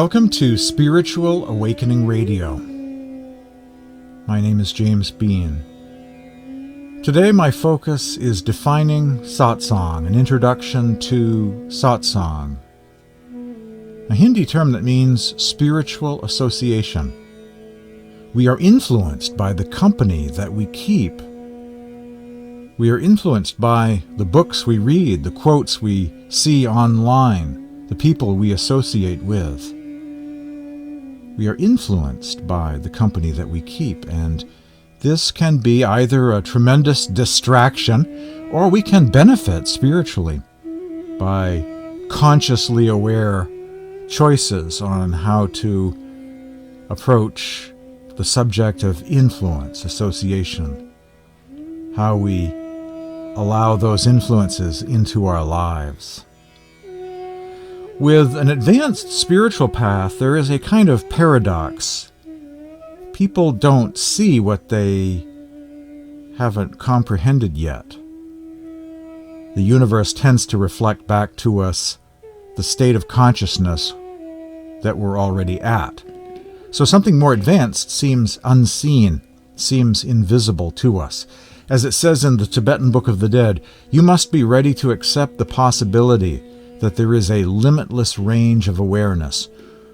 Welcome to Spiritual Awakening Radio. My name is James Bean. Today my focus is defining satsang, an introduction to satsang, a Hindi term that means spiritual association. We are influenced by the company that we keep. We are influenced by the books we read, the quotes we see online, the people we associate with. We are influenced by the company that we keep, and this can be either a tremendous distraction or we can benefit spiritually by consciously aware choices on how to approach the subject of influence, association, how we allow those influences into our lives. With an advanced spiritual path, there is a kind of paradox. People don't see what they haven't comprehended yet. The universe tends to reflect back to us the state of consciousness that we're already at. So something more advanced seems unseen, seems invisible to us. As it says in the Tibetan Book of the Dead, you must be ready to accept the possibility that there is a limitless range of awareness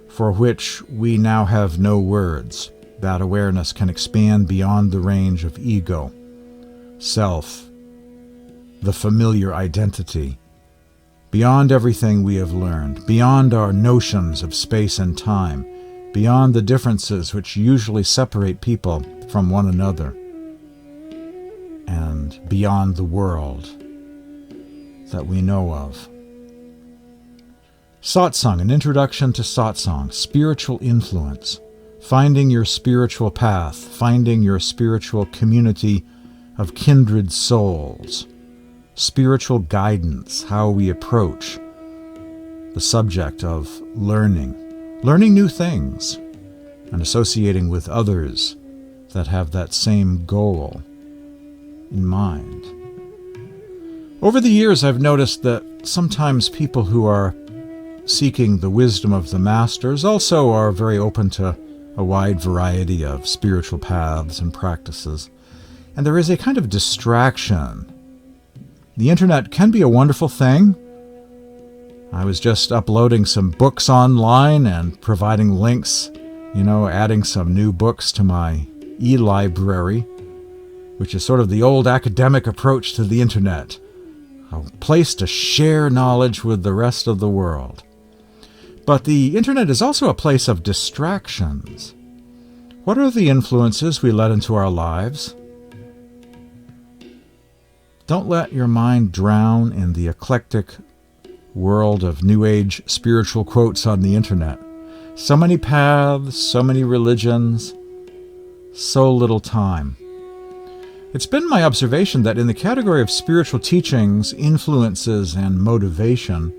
for which we now have no words. That awareness can expand beyond the range of ego, self, the familiar identity, beyond everything we have learned, beyond our notions of space and time, beyond the differences which usually separate people from one another, and beyond the world that we know of. Satsang, an introduction to satsang, spiritual influence, finding your spiritual path, finding your spiritual community of kindred souls, spiritual guidance, how we approach the subject of learning new things, and associating with others that have that same goal in mind. Over the years, I've noticed that sometimes people who are seeking the wisdom of the masters also are very open to a wide variety of spiritual paths and practices. And there is a kind of distraction. The internet can be a wonderful thing. I was just uploading some books online and providing links, adding some new books to my e-library, which is sort of the old academic approach to the internet, a place to share knowledge with the rest of the world. But the internet is also a place of distractions. What are the influences we let into our lives? Don't let your mind drown in the eclectic world of New Age spiritual quotes on the internet. So many paths, so many religions, so little time. It's been my observation that in the category of spiritual teachings, influences, and motivation,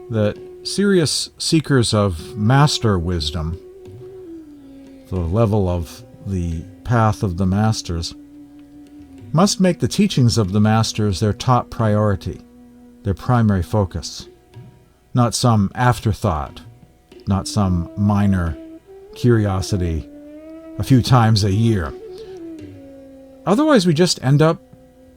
that serious seekers of master wisdom, the level of the path of the masters, must make the teachings of the masters their top priority, their primary focus, not some afterthought, not some minor curiosity a few times a year. Otherwise, we just end up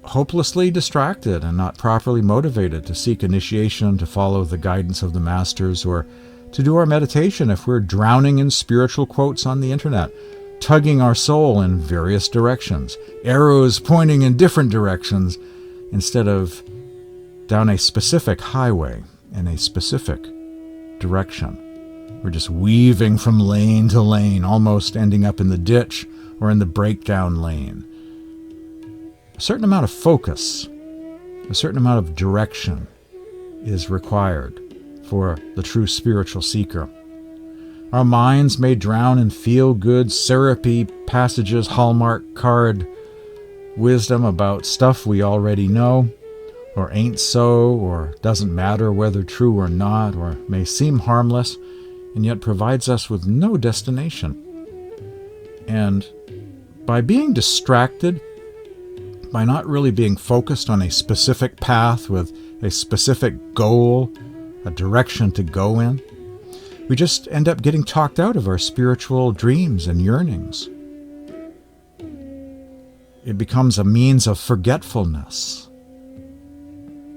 hopelessly distracted and not properly motivated to seek initiation, to follow the guidance of the masters, or to do our meditation if we're drowning in spiritual quotes on the internet, tugging our soul in various directions, arrows pointing in different directions, instead of down a specific highway in a specific direction. We're just weaving from lane to lane, almost ending up in the ditch or in the breakdown lane. A certain amount of focus, a certain amount of direction is required for the true spiritual seeker. Our minds may drown in feel-good, syrupy passages, Hallmark card wisdom about stuff we already know, or ain't so, or doesn't matter whether true or not, or may seem harmless, and yet provides us with no destination. And by being distracted, by not really being focused on a specific path with a specific goal, a direction to go in, We just end up getting talked out of our spiritual dreams and yearnings. It becomes a means of forgetfulness,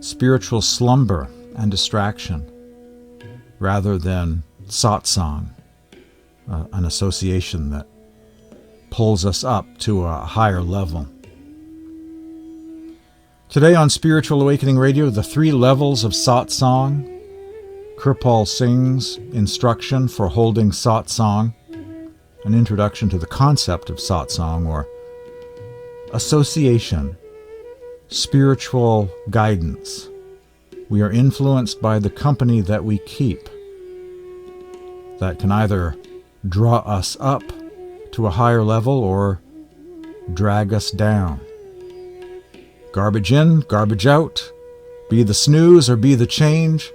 spiritual slumber and distraction, rather than satsang, an association that pulls us up to a higher level. Today on Spiritual Awakening Radio, the 3 levels of satsang, Kirpal Singh's instruction for holding satsang, an introduction to the concept of satsang, or association, spiritual guidance. We are influenced by the company that we keep. That can either draw us up to a higher level or drag us down. Garbage in, garbage out. Be the snooze or be the change.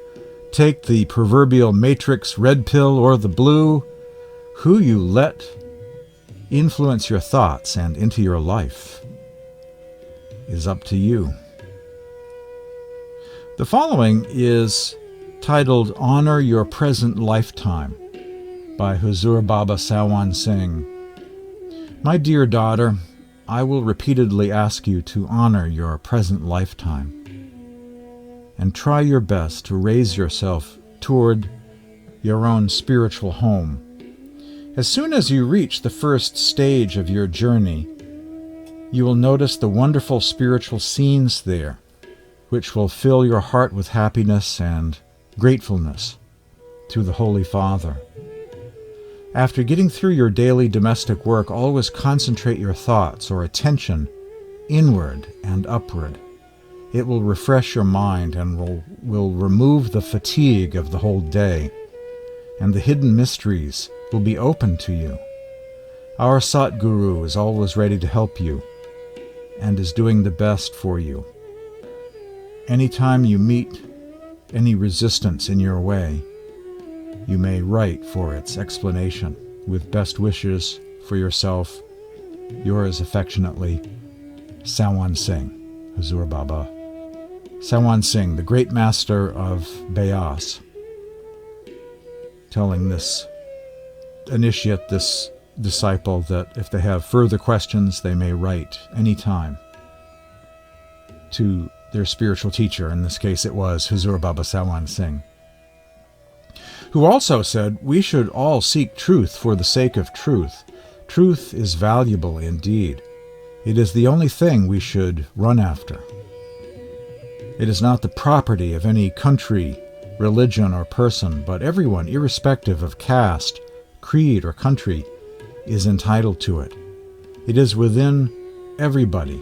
Take the proverbial matrix red pill or the blue. Who you let influence your thoughts and into your life is up to you. The following is titled Honor Your Present Lifetime by Huzur Baba Sawan Singh. My dear daughter, I will repeatedly ask you to honor your present lifetime and try your best to raise yourself toward your own spiritual home. As soon as you reach the first stage of your journey, you will notice the wonderful spiritual scenes there, which will fill your heart with happiness and gratefulness to the Holy Father. After getting through your daily domestic work, always concentrate your thoughts or attention inward and upward. It will refresh your mind and will remove the fatigue of the whole day, and the hidden mysteries will be open to you. Our Satguru is always ready to help you and is doing the best for you. Anytime you meet any resistance in your way, you may write for its explanation. With best wishes for yourself, yours affectionately, Sawan Singh, Huzur Baba Sawan Singh, the great master of Abhyas, telling this initiate, this disciple, that if they have further questions, they may write anytime to their spiritual teacher. In this case, it was Huzur Baba Sawan Singh, who also said, we should all seek truth for the sake of truth. Truth is valuable indeed. It is the only thing we should run after. It is not the property of any country, religion, or person, but everyone, irrespective of caste, creed, or country, is entitled to it. It is within everybody,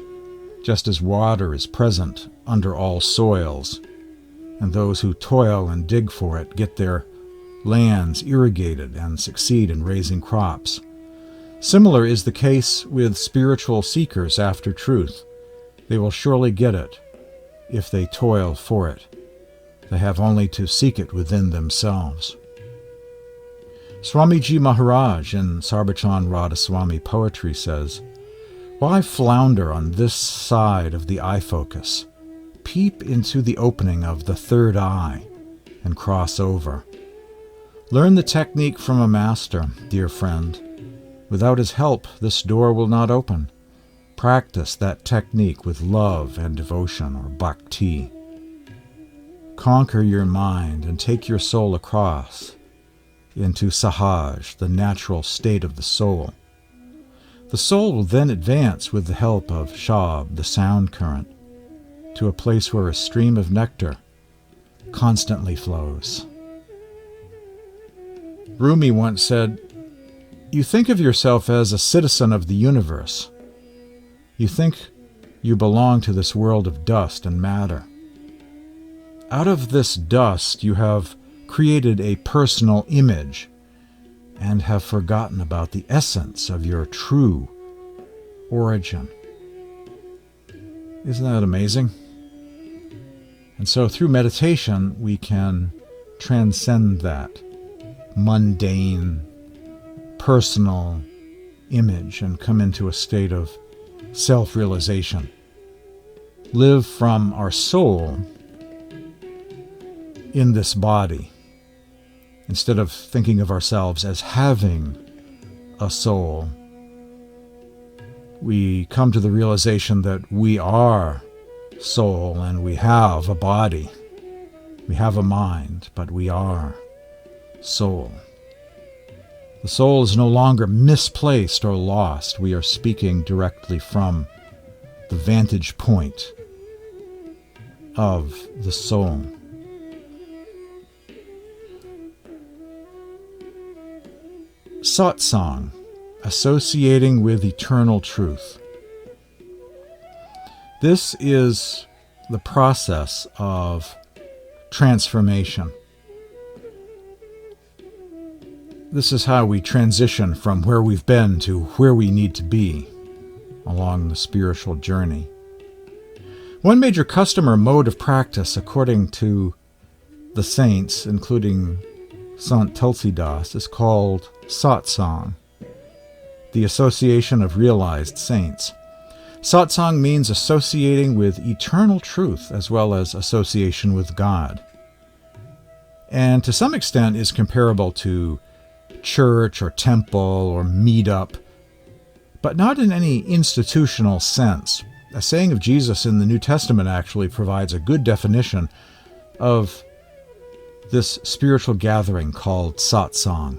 just as water is present under all soils, and those who toil and dig for it get their lands irrigated and succeed in raising crops. Similar is the case with spiritual seekers after truth. They will surely get it if they toil for it. They have only to seek it within themselves. Swamiji Maharaj in Sarbachan Radhasoami poetry says, why flounder on this side of the eye focus? Peep into the opening of the third eye and cross over. Learn the technique from a master, dear friend. Without his help, this door will not open. Practice that technique with love and devotion, or bhakti. Conquer your mind and take your soul across into sahaj, the natural state of the soul. The soul will then advance with the help of shabd, the sound current, to a place where a stream of nectar constantly flows. Rumi once said, you think of yourself as a citizen of the universe. You think you belong to this world of dust and matter. Out of this dust you have created a personal image and have forgotten about the essence of your true origin. Isn't that amazing? And so through meditation we can transcend that mundane, personal image and come into a state of self-realization. Live from our soul in this body Instead of thinking of ourselves as having a soul, we come to the realization that we are soul and we have a body. We have a mind, but we are soul. The soul is no longer misplaced or lost. We are speaking directly from the vantage point of the soul. Satsang, associating with eternal truth. This is the process of transformation. This is how we transition from where we've been to where we need to be along the spiritual journey. One major custom or mode of practice, according to the saints, including Sant Tulsidas, is called Satsang, the association of realized saints. Satsang means associating with eternal truth as well as association with God, and to some extent is comparable to church or temple or meetup, but not in any institutional sense. A saying of Jesus in the New Testament actually provides a good definition of this spiritual gathering called satsang.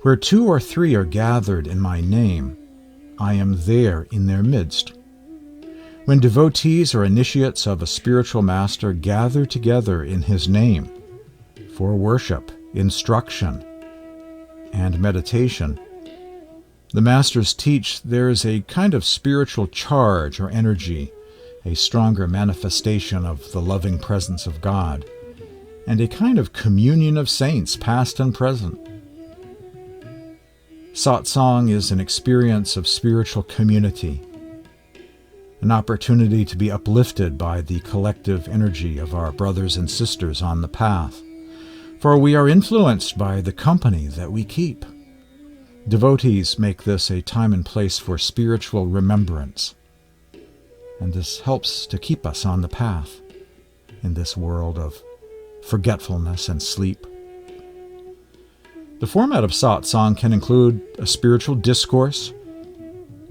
Where 2 or 3 are gathered in my name, I am there in their midst. When devotees or initiates of a spiritual master gather together in his name for worship, instruction, and meditation, the masters teach there is a kind of spiritual charge or energy, a stronger manifestation of the loving presence of God, and a kind of communion of saints, past and present. Satsang is an experience of spiritual community, an opportunity to be uplifted by the collective energy of our brothers and sisters on the path, for we are influenced by the company that we keep. Devotees make this a time and place for spiritual remembrance, and this helps to keep us on the path in this world of forgetfulness and sleep. The format of satsang can include a spiritual discourse,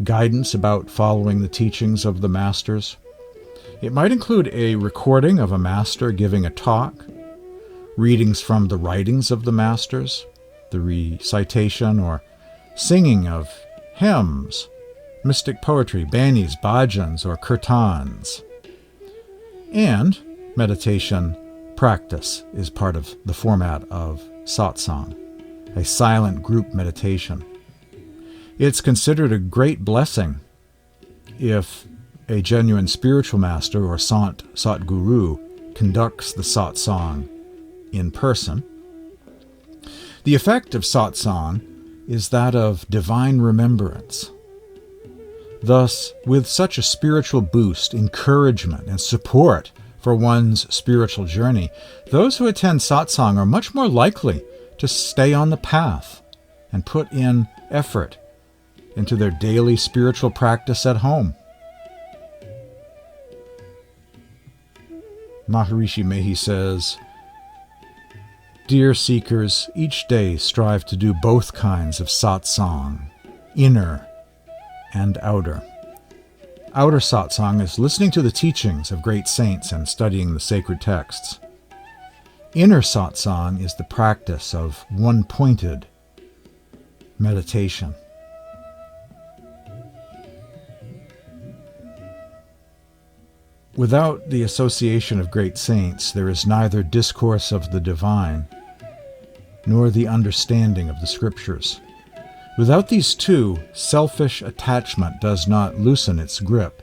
guidance about following the teachings of the masters. It might include a recording of a master giving a talk, readings from the writings of the masters, the recitation or singing of hymns, mystic poetry, banis, bhajans, or kirtans. And meditation practice is part of the format of satsang, a silent group meditation. It's considered a great blessing if a genuine spiritual master or Sant Satguru conducts the satsang in person. The effect of satsang is that of divine remembrance. Thus, with such a spiritual boost, encouragement, and support for one's spiritual journey, those who attend satsang are much more likely to stay on the path and put in effort into their daily spiritual practice at home. Maharishi Mehi says, "Dear seekers, each day strive to do both kinds of satsang, inner and outer. Outer satsang is listening to the teachings of great saints and studying the sacred texts. Inner satsang is the practice of one-pointed meditation." Without the association of great saints, there is neither discourse of the divine nor the understanding of the scriptures. Without these two, selfish attachment does not loosen its grip,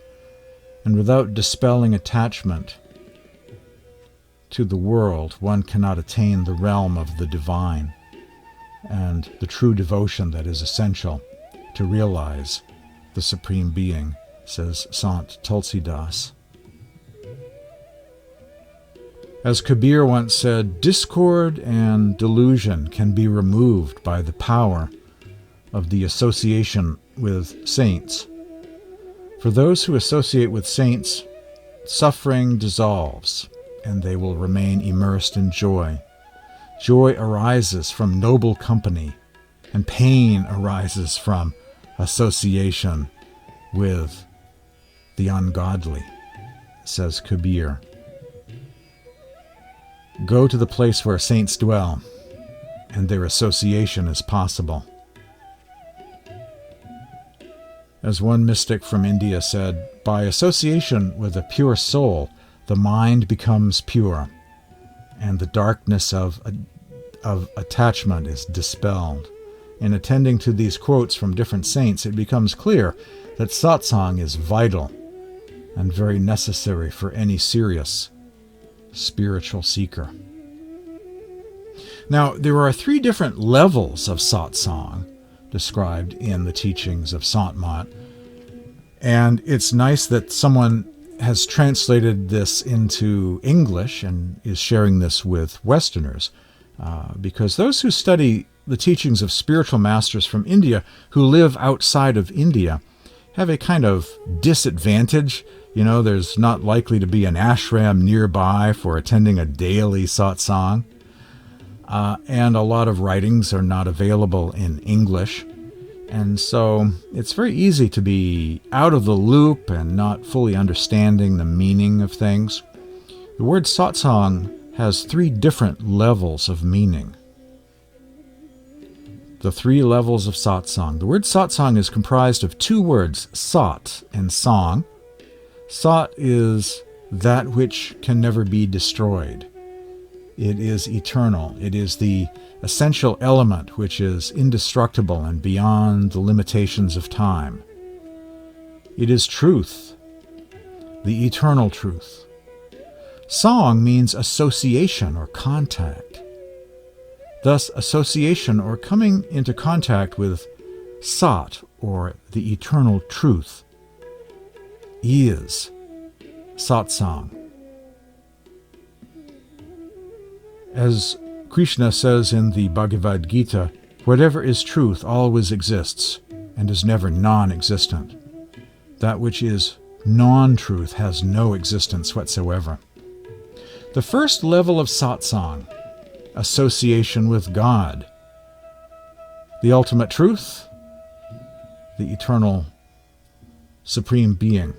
and without dispelling attachment to the world, one cannot attain the realm of the divine and the true devotion that is essential to realize the Supreme Being, says Sant Tulsidas. As Kabir once said, discord and delusion can be removed by the power of the association with saints. For those who associate with saints, suffering dissolves, and they will remain immersed in joy. Joy arises from noble company, and pain arises from association with the ungodly, says Kabir. Go to the place where saints dwell, and their association is possible. As one mystic from India said, by association with a pure soul, the mind becomes pure, and the darkness of attachment is dispelled. In attending to these quotes from different saints, it becomes clear that satsang is vital and very necessary for any serious spiritual seeker. Now, there are 3 different levels of satsang described in the teachings of Sant Mat, and it's nice that someone has translated this into English and is sharing this with Westerners, because those who study the teachings of spiritual masters from India who live outside of India have a kind of disadvantage. You know, there's not likely to be an ashram nearby for attending a daily satsang, and a lot of writings are not available in English. And so it's very easy to be out of the loop and not fully understanding the meaning of things. The word satsang has 3 different levels of meaning. The 3 levels of satsang. The word satsang is comprised of 2 words, sat and sang. Sat is that which can never be destroyed. It is eternal. It is the essential element which is indestructible and beyond the limitations of time. It is truth, the eternal truth. Sang means association or contact. Thus, association or coming into contact with Sat, or the eternal truth, is satsang. As Krishna says in the Bhagavad Gita, whatever is truth always exists and is never non-existent. That which is non-truth has no existence whatsoever. The first level of satsang, association with God, the ultimate truth, the eternal supreme being.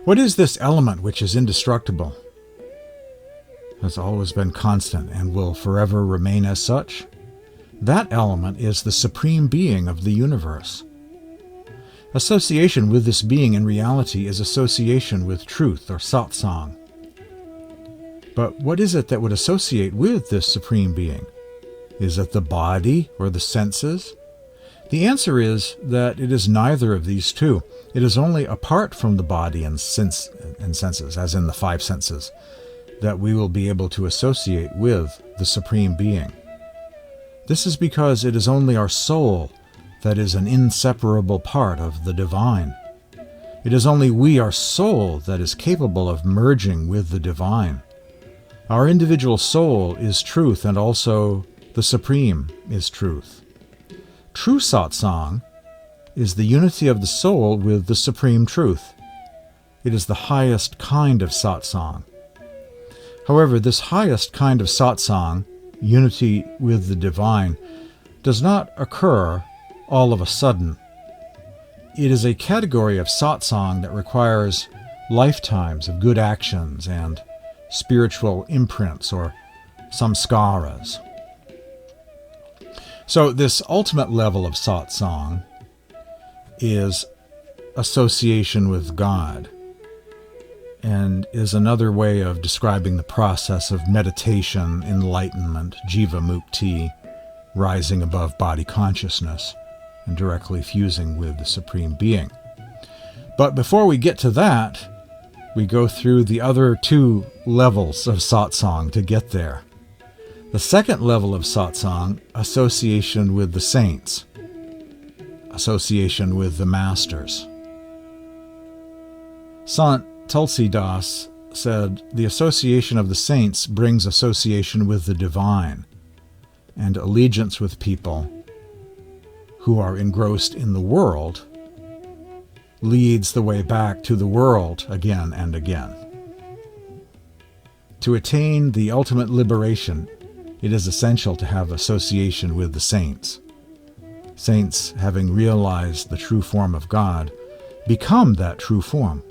What is this element which is indestructible, has always been constant, and will forever remain as such? That element is the supreme being of the universe. Association with this being in reality is association with truth or satsang. But what is it that would associate with this supreme being? Is it the body or the senses? The answer is that it is neither of these two. It is only apart from the body and senses, as in the 5 senses, that we will be able to associate with the Supreme Being. This is because it is only our soul that is an inseparable part of the divine. It is only we, our soul, that is capable of merging with the divine. Our individual soul is truth, and also the Supreme is truth. True satsang is the unity of the soul with the Supreme Truth. It is the highest kind of satsang. However, this highest kind of satsang, unity with the divine, does not occur all of a sudden. It is a category of satsang that requires lifetimes of good actions and spiritual imprints or samskaras. So this ultimate level of satsang is association with God, and is another way of describing the process of meditation, enlightenment, jiva mukti, rising above body consciousness, and directly fusing with the Supreme Being. But before we get to that, we go through the other 2 levels of satsang to get there. The second level of satsang, association with the saints, association with the masters. Sant Tulsidas said, the association of the saints brings association with the divine, and allegiance with people who are engrossed in the world leads the way back to the world again and again. To attain the ultimate liberation it is essential to have association with the saints. Saints, having realized the true form of God, become that true form.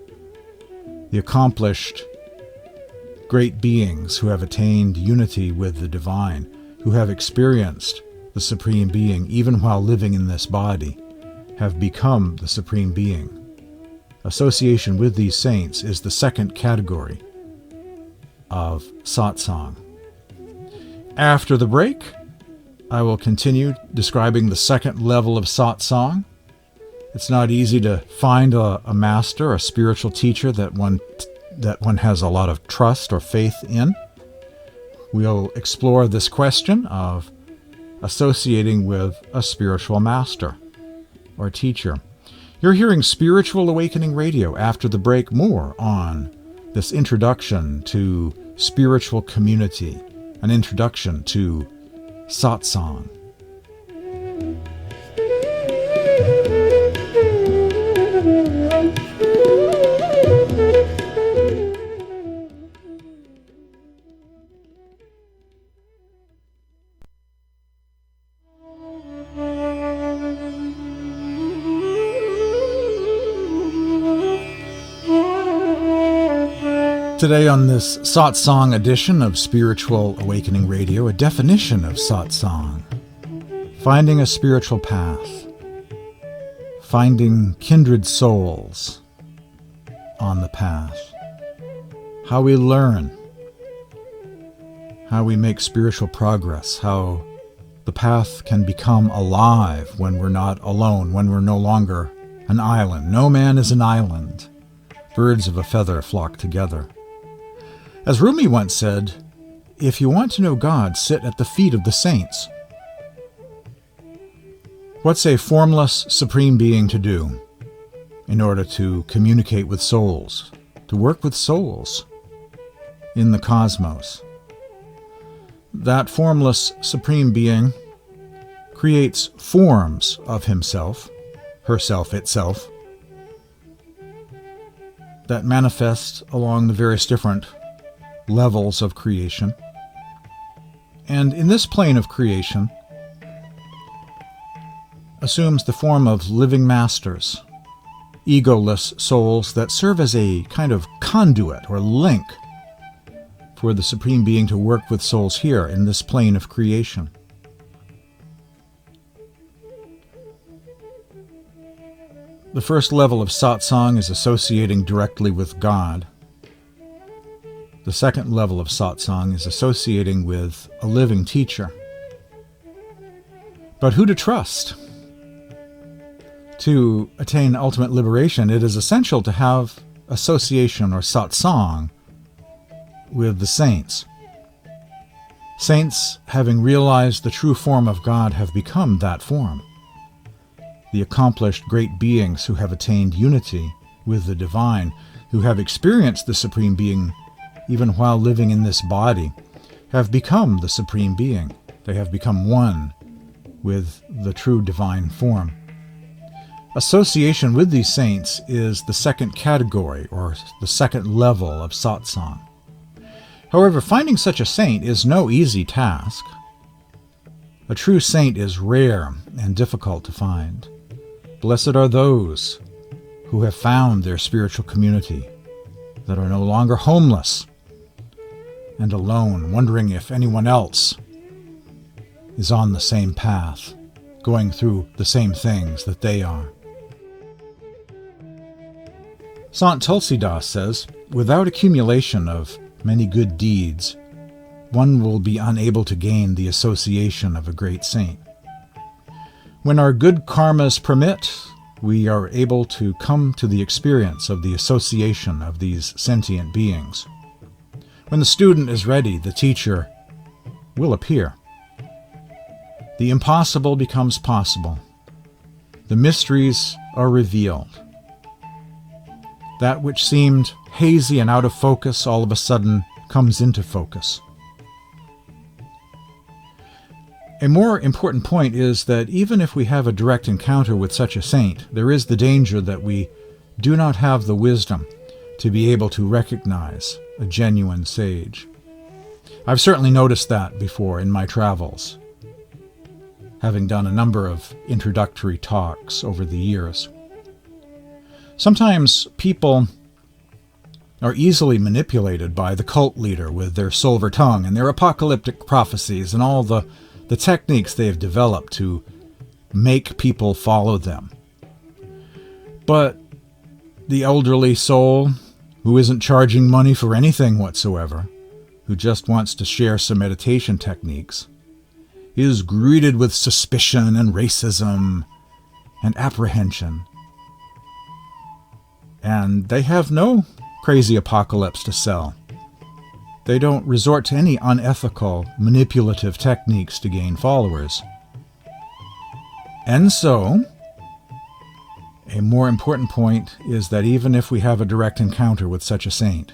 The accomplished great beings who have attained unity with the divine, who have experienced the Supreme Being even while living in this body, have become the Supreme Being. Association with these saints is the second category of satsang. After the break, I will continue describing the second level of satsang. It's not easy to find a master, a spiritual teacher that one has a lot of trust or faith in. We'll explore this question of associating with a spiritual master or teacher. You're hearing Spiritual Awakening Radio. After the break, more on this introduction to spiritual community, an introduction to satsang. Today on this satsang edition of Spiritual Awakening Radio, a definition of satsang. Finding a spiritual path. Finding kindred souls on the path. How we learn. How we make spiritual progress. How the path can become alive when we're not alone, when we're no longer an island. No man is an island. Birds of a feather flock together. As Rumi once said, if you want to know God, sit at the feet of the saints. What's a formless Supreme Being to do in order to communicate with souls, to work with souls in the cosmos? That formless Supreme Being creates forms of himself, herself, itself, that manifest along the various different levels of creation. And in this plane of creation assumes the form of living masters, egoless souls that serve as a kind of conduit or link for the Supreme Being to work with souls here in this plane of creation. The first level of satsang is associating directly with God. The second level of satsang is associating with a living teacher. But who to trust? To attain ultimate liberation, it is essential to have association or satsang with the saints. Saints, having realized the true form of God, have become that form. The accomplished great beings who have attained unity with the divine, who have experienced the Supreme Being even while living in this body, have become the Supreme Being. They have become one with the true divine form. Association with these saints is the second category, or the second level of satsang. However, finding such a saint is no easy task. A true saint is rare and difficult to find. Blessed are those who have found their spiritual community, that are no longer homeless and alone, wondering if anyone else is on the same path, going through the same things that they are. Sant Tulsidas says, without accumulation of many good deeds, one will be unable to gain the association of a great saint. When our good karmas permit, we are able to come to the experience of the association of these sentient beings. When the student is ready, the teacher will appear. The impossible becomes possible. The mysteries are revealed. That which seemed hazy and out of focus all of a sudden comes into focus. A more important point is that even if we have a direct encounter with such a saint, there is the danger that we do not have the wisdom to be able to recognize a genuine sage. I've certainly noticed that before in my travels, having done a number of introductory talks over the years. Sometimes people are easily manipulated by the cult leader with their silver tongue and their apocalyptic prophecies and all the techniques they have developed to make people follow them. But the elderly soul, who isn't charging money for anything whatsoever, who just wants to share some meditation techniques, is greeted with suspicion and racism and apprehension. And they have no crazy apocalypse to sell. They don't resort to any unethical, manipulative techniques to gain followers. And so, a more important point is that even if we have a direct encounter with such a saint,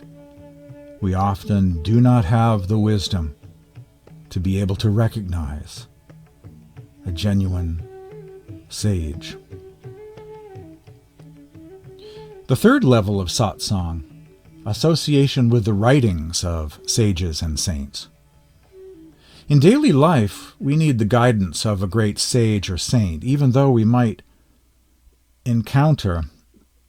we often do not have the wisdom to be able to recognize a genuine sage. The third level of satsang, association with the writings of sages and saints. In daily life, we need the guidance of a great sage or saint, even though we might encounter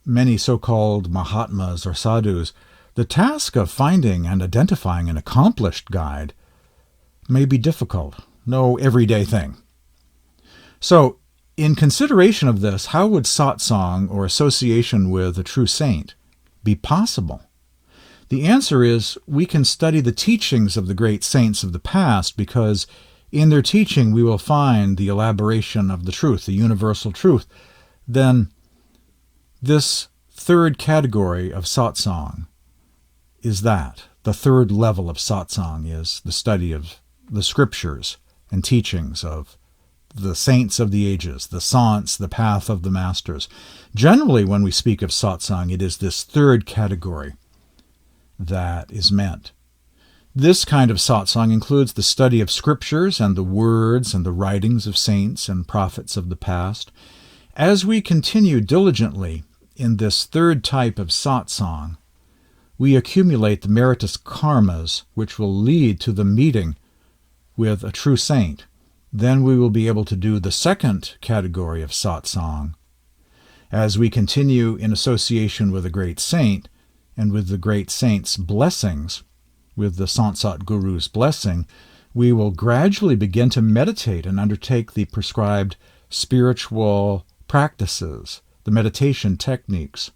many so-called Mahatmas or sadhus. The task of finding and identifying an accomplished guide may be difficult, no everyday thing. So, in consideration of this, how would satsang or association with a true saint be possible? The answer is we can study the teachings of the great saints of the past, because in their teaching we will find the elaboration of the truth, the universal truth. Then this third category of satsang is that. The third level of satsang is the study of the scriptures and teachings of the saints of the ages, the sants, the path of the masters. Generally, when we speak of satsang, it is this third category that is meant. This kind of satsang includes the study of scriptures and the words and the writings of saints and prophets of the past. As we continue diligently in this third type of satsang, we accumulate the meritorious karmas which will lead to the meeting with a true saint. Then we will be able to do the second category of satsang. As we continue in association with a great saint, and with the great saint's blessings, with the Sant Guru's blessing, we will gradually begin to meditate and undertake the prescribed spiritual practices, the meditation techniques.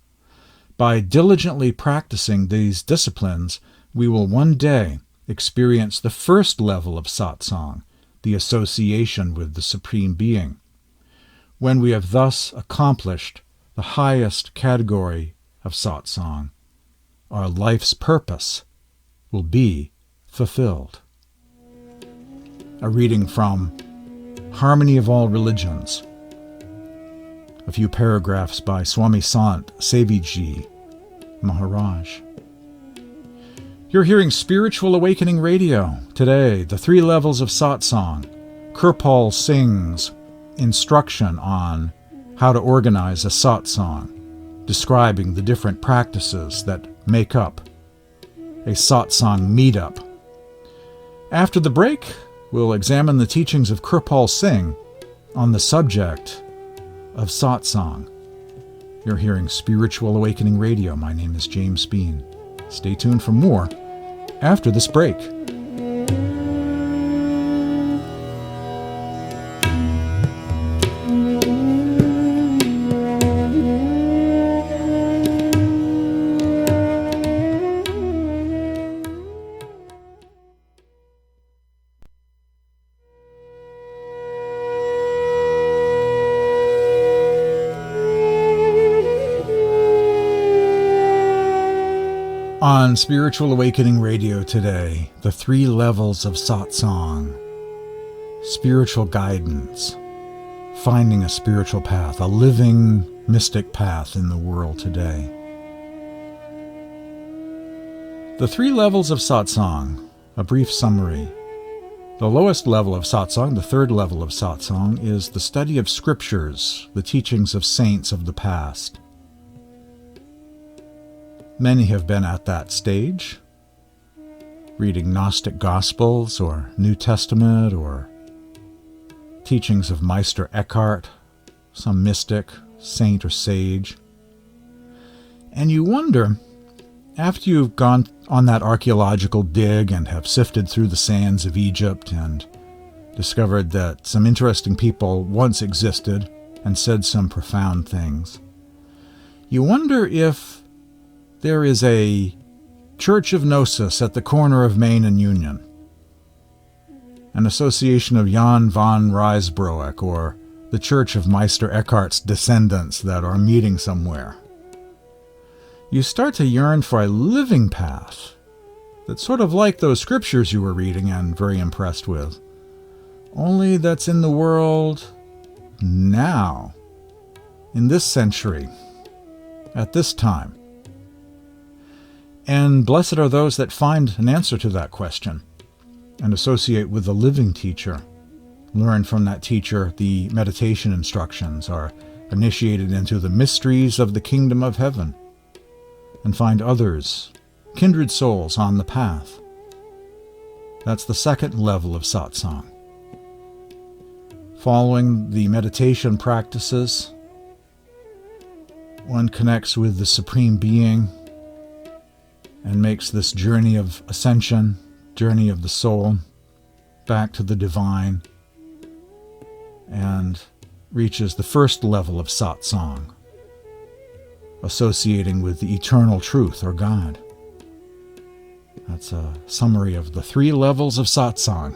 By diligently practicing these disciplines, we will one day experience the first level of satsang, the association with the Supreme Being. When we have thus accomplished the highest category of satsang, our life's purpose will be fulfilled. A reading from Harmony of All Religions, a few paragraphs by Swami Sant Seviji Maharaj. You're hearing Spiritual Awakening Radio. Today, the Three Levels of Satsang, Kirpal Singh's instruction on how to organize a satsang, describing the different practices that make up a satsang meetup. After the break, we'll examine the teachings of Kirpal Singh on the subject of satsang. You're hearing Spiritual Awakening Radio. My name is James Bean. Stay tuned for more after this break. On Spiritual Awakening Radio today, the Three Levels of Satsang, spiritual guidance, finding a spiritual path, a living mystic path in the world today. The Three Levels of Satsang, a brief summary. The lowest level of satsang, the third level of satsang, is the study of scriptures, the teachings of saints of the past. Many have been at that stage. reading Gnostic Gospels or New Testament or teachings of Meister Eckhart, some mystic, saint, or sage. And you wonder, after you've gone on that archaeological dig and have sifted through the sands of Egypt and discovered that some interesting people once existed and said some profound things, you wonder if there is a Church of Gnosis at the corner of Main and Union, an association of Jan van Rysbroek, or the Church of Meister Eckhart's descendants that are meeting somewhere. You start to yearn for a living path that's sort of like those scriptures you were reading and very impressed with, only that's in the world now, in this century, at this time. And blessed are those that find an answer to that question and associate with the living teacher, learn from that teacher the meditation instructions, are initiated into the mysteries of the kingdom of heaven, and find others, kindred souls, on the path. That's the second level of satsang. Following the meditation practices, one connects with the Supreme Being and makes this journey of ascension, journey of the soul, back to the divine, and reaches the first level of satsang, associating with the eternal truth or God. That's a summary of the 3 levels of satsang.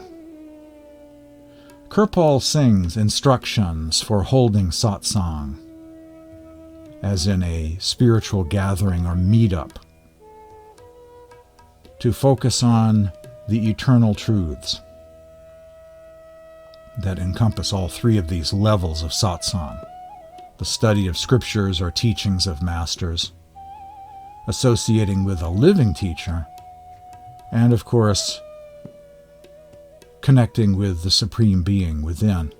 Kirpal Singh's instructions for holding satsang, as in a spiritual gathering or meetup, to focus on the eternal truths that encompass all 3 of these levels of satsang: the study of scriptures or teachings of masters, associating with a living teacher, and of course, connecting with the Supreme Being within.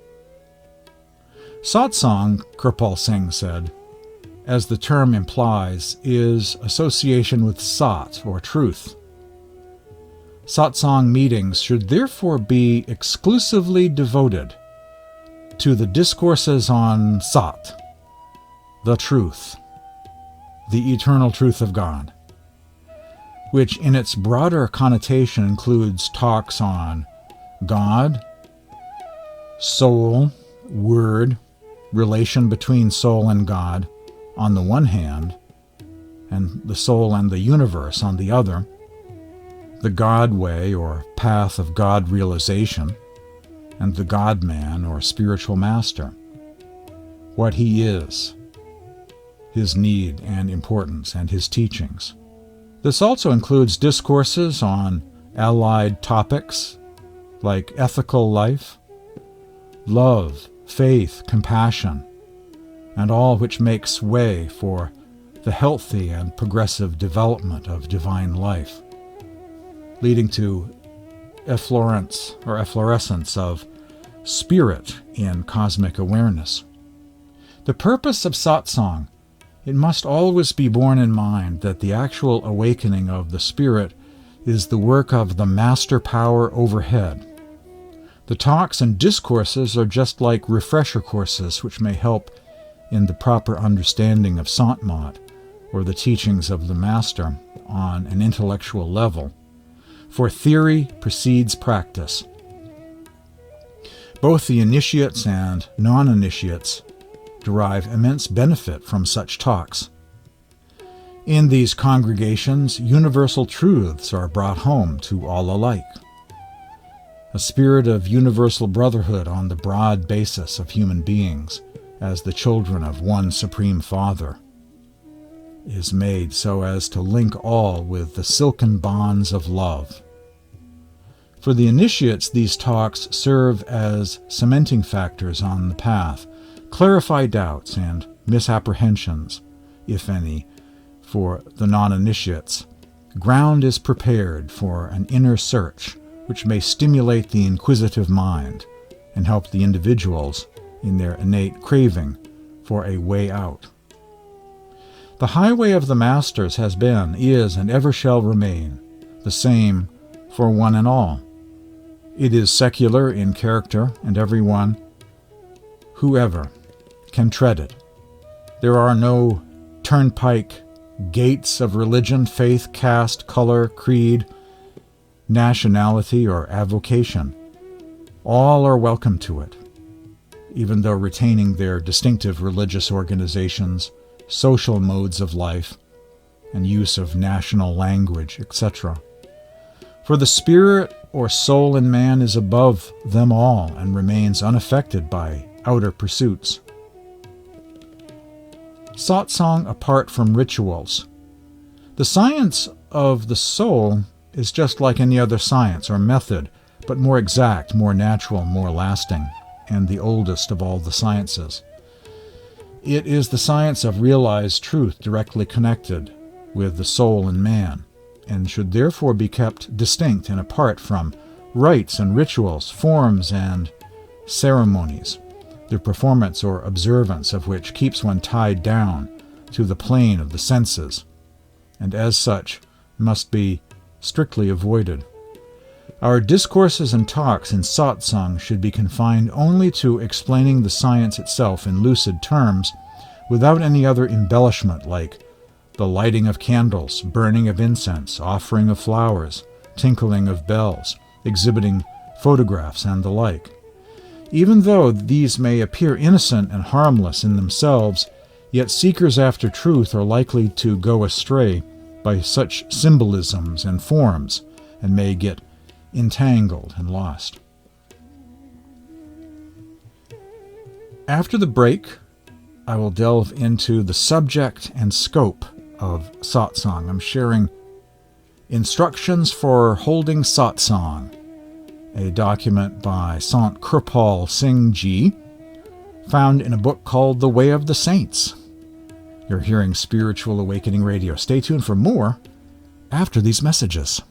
Satsang, Kirpal Singh said, as the term implies, is association with Sat, or truth. Satsang meetings should therefore be exclusively devoted to the discourses on Sat, the truth, the eternal truth of God, which in its broader connotation includes talks on God, soul, word, relation between soul and God on the one hand, and the soul and the universe on the other, the God way or path of God realization, and the God-man or spiritual master, what he is, his need and importance, and his teachings. This also includes discourses on allied topics like ethical life, love, faith, compassion, and all which makes way for the healthy and progressive development of divine life, leading to efflorescence of spirit in cosmic awareness. The purpose of satsang, it must always be borne in mind that the actual awakening of the spirit is the work of the master power overhead. The talks and discourses are just like refresher courses which may help in the proper understanding of Sant Mat, or the teachings of the master, on an intellectual level. For theory precedes practice. Both the initiates and non-initiates derive immense benefit from such talks. In these congregations, universal truths are brought home to all alike. A spirit of universal brotherhood on the broad basis of human beings as the children of one Supreme Father is made so as to link all with the silken bonds of love. For the initiates, these talks serve as cementing factors on the path, clarify doubts and misapprehensions, if any. For the non-initiates, ground is prepared for an inner search which may stimulate the inquisitive mind and help the individuals in their innate craving for a way out. The highway of the masters has been, is, and ever shall remain the same for one and all. It is secular in character, and everyone, whoever, can tread it. There are no turnpike gates of religion, faith, caste, color, creed, nationality, or avocation. All are welcome to it, even though retaining their distinctive religious organizations, social modes of life, and use of national language, etc. For the spirit or soul in man is above them all and remains unaffected by outer pursuits. Satsang apart from rituals. The science of the soul is just like any other science or method, but more exact, more natural, more lasting, and the oldest of all the sciences. It is the science of realized truth directly connected with the soul in man, and should therefore be kept distinct and apart from rites and rituals, forms and ceremonies, the performance or observance of which keeps one tied down to the plane of the senses, and as such must be strictly avoided. Our discourses and talks in satsang should be confined only to explaining the science itself in lucid terms, without any other embellishment like the lighting of candles, burning of incense, offering of flowers, tinkling of bells, exhibiting photographs, and the like. Even though these may appear innocent and harmless in themselves, yet seekers after truth are likely to go astray by such symbolisms and forms, and may get entangled and lost. After the break, I will delve into the subject and scope of satsang. I'm sharing Instructions for Holding Satsang, a document by Sant Kirpal Singh Ji, found in a book called The Way of the Saints. You're hearing Spiritual Awakening Radio. Stay tuned for more after these messages.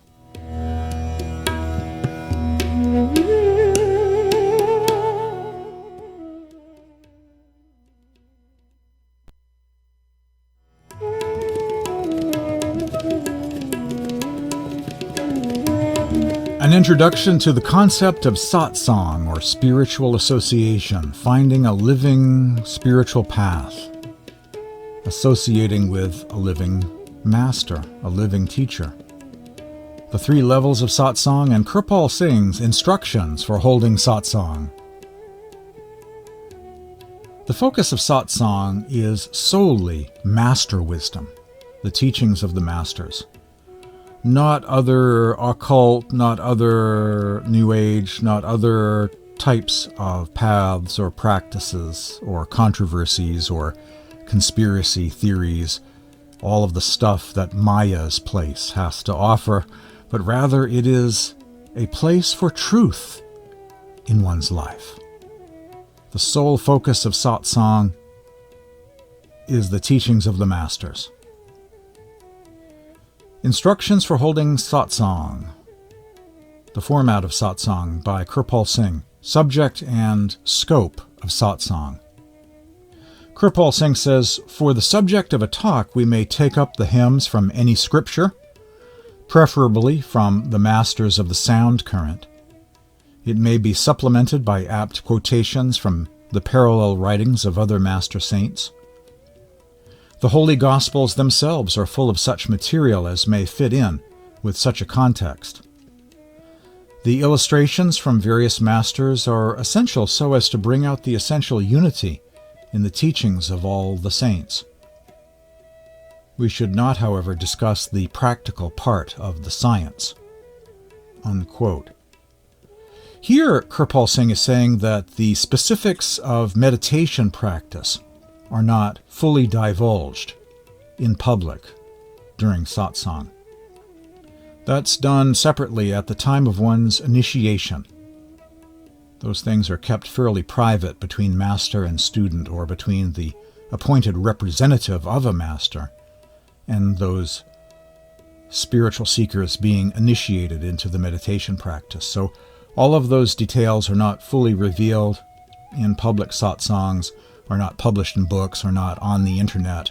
An introduction to the concept of satsang, or spiritual association, finding a living spiritual path, associating with a living master, a living teacher. The Three Levels of Satsang and Kirpal Singh's Instructions for Holding Satsang. The focus of satsang is solely master wisdom, the teachings of the masters. Not other occult, not other New Age, not other types of paths or practices or controversies or conspiracy theories, all of the stuff that Maya's place has to offer, but rather it is a place for truth in one's life. The sole focus of satsang is the teachings of the masters. Instructions for Holding Satsang. The Format of Satsang by Kirpal Singh. Subject and Scope of Satsang. Kirpal Singh says, for the subject of a talk, we may take up the hymns from any scripture, preferably from the masters of the sound current. It may be supplemented by apt quotations from the parallel writings of other master saints. The Holy Gospels themselves are full of such material as may fit in with such a context. The illustrations from various masters are essential so as to bring out the essential unity in the teachings of all the saints. We should not, however, discuss the practical part of the science." Unquote. Here, Kirpal Singh is saying that the specifics of meditation practice are not fully divulged in public during satsang. That's done separately at the time of one's initiation. Those things are kept fairly private between master and student, or between the appointed representative of a master and those spiritual seekers being initiated into the meditation practice. So all of those details are not fully revealed in public satsangs, are not published in books, are not on the internet.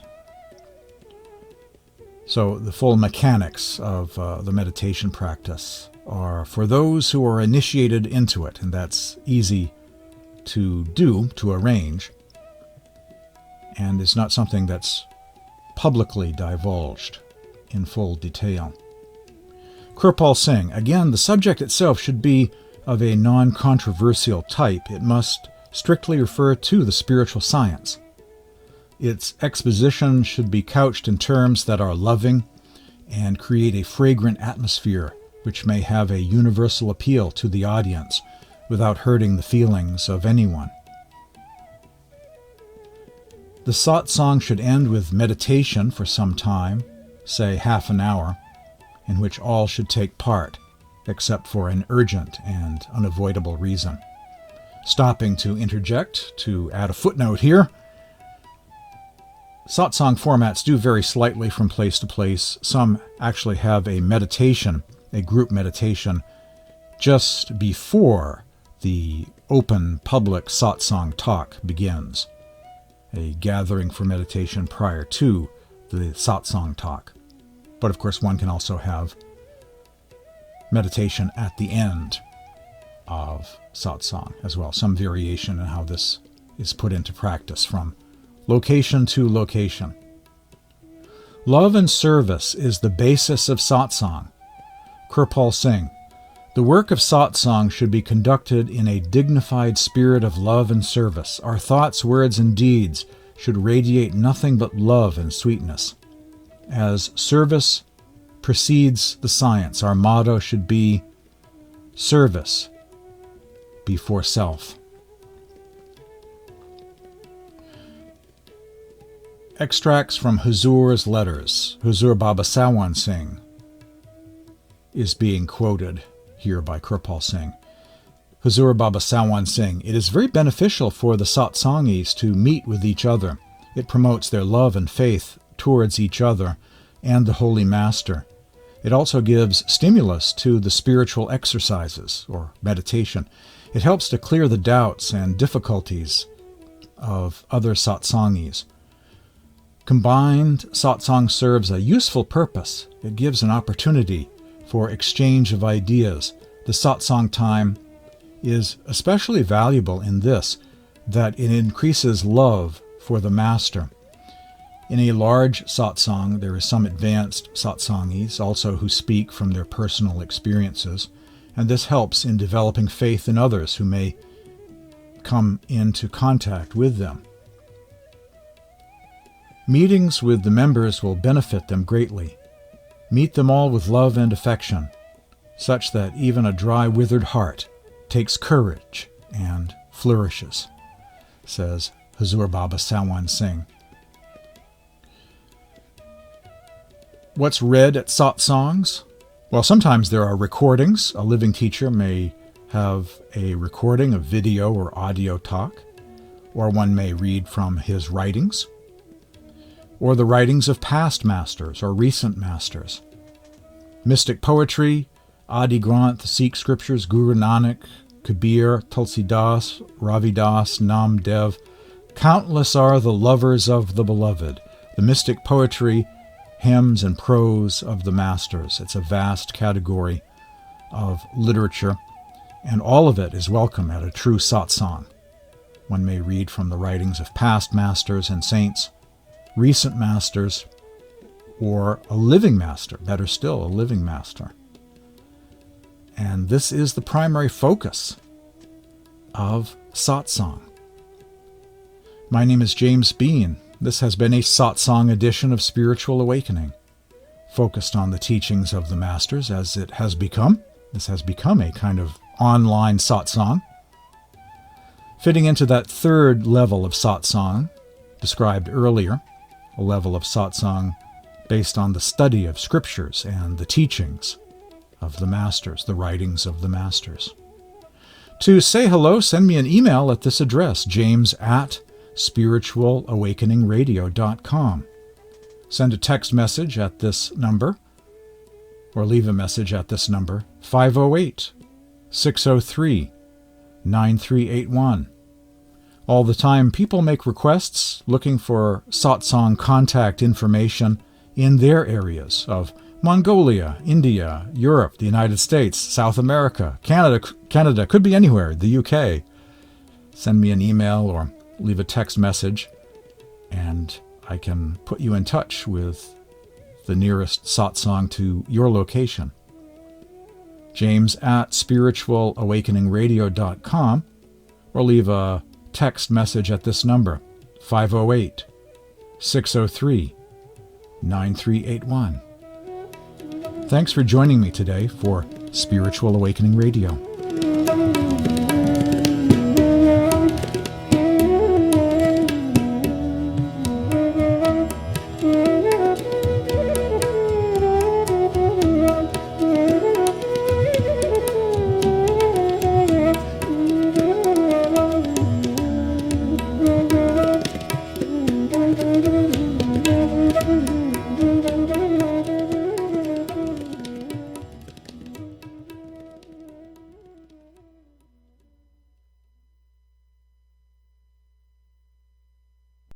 So the full mechanics of the meditation practice are for those who are initiated into it, and that's easy to do, to arrange, and is not something that's publicly divulged in full detail. Kirpal Singh, again, the subject itself should be of a non-controversial type. It must strictly refer to the spiritual science. Its exposition should be couched in terms that are loving and create a fragrant atmosphere which may have a universal appeal to the audience without hurting the feelings of anyone. The satsang should end with meditation for some time, say half an hour, in which all should take part, except for an urgent and unavoidable reason. Stopping to interject, to add a footnote here, satsang formats do vary slightly from place to place. Some actually have a meditation, a group meditation, just before the open public satsang talk begins. A gathering for meditation prior to the satsang talk. But of course one can also have meditation at the end of satsang as well. Some variation in how this is put into practice from location to location. Love and service is the basis of satsang. Kirpal Singh, the work of satsang should be conducted in a dignified spirit of love and service. Our thoughts, words, and deeds should radiate nothing but love and sweetness. As service precedes the science, our motto should be service before self. Extracts from Huzur's letters. Huzur Baba Sawan Singh is being quoted here by Kirpal Singh. Huzur Baba Sawan Singh, it is very beneficial for the satsangis to meet with each other. It promotes their love and faith towards each other and the Holy Master. It also gives stimulus to the spiritual exercises or meditation. It helps to clear the doubts and difficulties of other satsangis. Combined satsang serves a useful purpose. It gives an opportunity for exchange of ideas. The satsang time is especially valuable in this, that it increases love for the Master. In a large satsang, there is some advanced satsangis also who speak from their personal experiences, and this helps in developing faith in others who may come into contact with them. Meetings with the members will benefit them greatly. Meet them all with love and affection, such that even a dry, withered heart takes courage and flourishes, says Huzur Baba Sawan Singh. What's read at satsangs? Well, sometimes there are recordings. A living teacher may have a recording of video or audio talk, or one may read from his writings, or the writings of past masters or recent masters. Mystic poetry, Adi Granth, Sikh scriptures, Guru Nanak, Kabir, Tulsidas, Ravidas, Namdev. Countless are the lovers of the beloved, the mystic poetry, hymns and prose of the masters. It's a vast category of literature, and all of it is welcome at a true satsang. One may read from the writings of past masters and saints, recent masters, or a living master, better still, a living master. And this is the primary focus of satsang. My name is James Bean. This has been a satsang edition of Spiritual Awakening, focused on the teachings of the masters as it has become. This has become a kind of online satsang, fitting into that third level of satsang described earlier, a level of satsang based on the study of scriptures and the teachings of the masters, the writings of the masters. To say hello, send me an email at this address, james@spiritualawakeningradio.com. Send a text message at this number, or leave a message at this number, 508-603-9381. All the time, people make requests looking for satsang contact information in their areas of Mongolia, India, Europe, the United States, South America, Canada, could be anywhere, the UK. Send me an email or leave a text message, and I can put you in touch with the nearest satsang to your location. James@spiritualawakeningradio.com, or leave a text message at this number, 508-603-9381. Thanks for joining me today for Spiritual Awakening Radio.